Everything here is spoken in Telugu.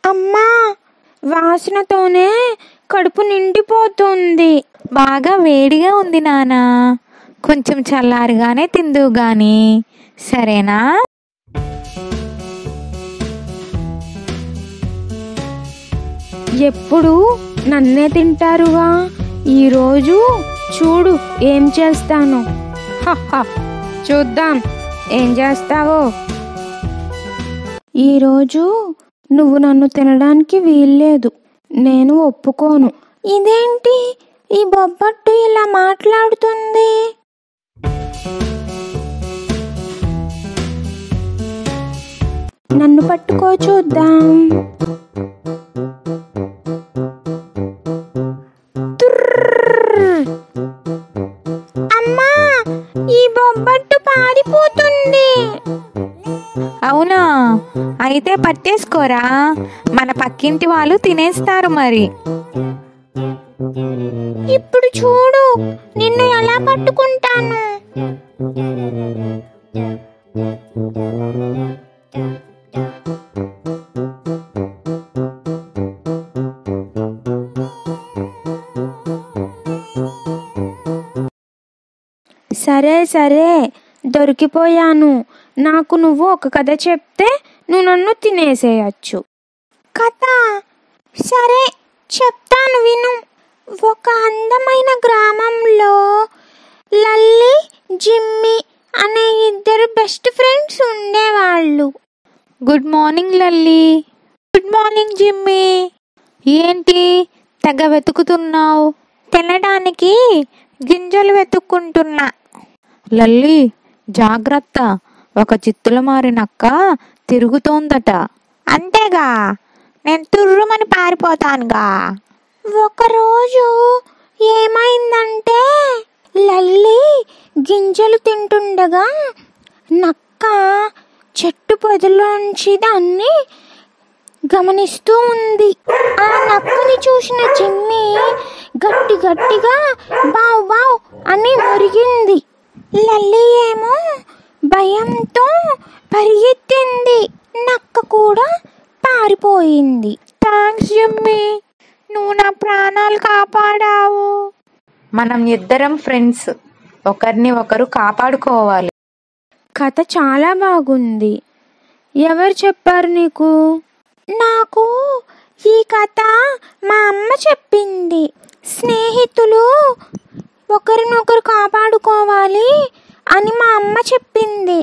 అమ్మా, వాసనతోనే కడుపు నిండిపోతుంది. బాగా వేడిగా ఉంది నానా, కొంచెం చల్లారిగానే తిందువు గాని, సరేనా? ఎప్పుడు నన్నే తింటారుగా, ఈరోజు చూడు ఏం చేస్తాను. చూద్దాం ఏం చేస్తావో. ఈరోజు నువ్వు నన్ను తినడానికి వీల్లేదు, నేను ఒప్పుకోను. ఇదేంటి ఈ బొబ్బట్టు ఇలా మాట్లాడుతుంది? నన్ను పట్టుకో చూద్దాం. అమ్మా, ఈ బొబ్బట్టు పారిపోతుంది. అవునా, అయితే పట్టేసుకోరా, మన పక్కింటి వాళ్ళు తినేస్తారు మరి. ఇప్పుడు చూడు నిన్ను ఎలా పట్టుకుంటాను. సరే సరే, దొరికిపోయాను. నాకు నువ్వు ఒక కథ చెప్తే నువ్వు నన్ను తినేసేయచ్చు. కథ? సరే చెప్తాను విను. ఒక అందమైన గ్రామంలో లల్లి, జిమ్మి అనే ఇద్దరు బెస్ట్ ఫ్రెండ్స్ ఉండేవాళ్ళు. Good morning Lalli. Good morning Jimmy. ఏంటి తెగ వెతుకుతున్నావు? తినడానికి గింజలు వెతుక్కుంటున్నా. లల్లి జాగ్రత్త, ఒక చిత్తుల మారినక్క తిరుగుతోందట. అంతేగా, నేను తుర్రుమని పారిపోతానుగా. ఒకరోజు ఏమైందంటే, లల్లి గింజలు తింటుండగా నక్క చెట్టు పొదలోంచి దాన్ని గమనిస్తూ ఉంది. ఆ నక్కని చూసిన జిమ్మి గట్టి గట్టిగా బావ్ బావ్ అని మురిగింది. లల్లి ఏమో భయంతో పరిగెత్తింది. నక్క కూడా పారిపోయింది. థ్యాంక్స్ జిమ్మి, నువ్వు నా ప్రాణాలు కాపాడావు. మనం ఇద్దరం ఫ్రెండ్స్, ఒకరిని ఒకరు కాపాడుకోవాలి. కథ చాలా బాగుంది. ఎవరు చెప్పారు నీకు? నాకు ఈ కథ మా అమ్మ చెప్పింది. స్నేహితులు ఒకరినొకరు కాపాడుకోవాలి అని మా అమ్మ చెప్పింది.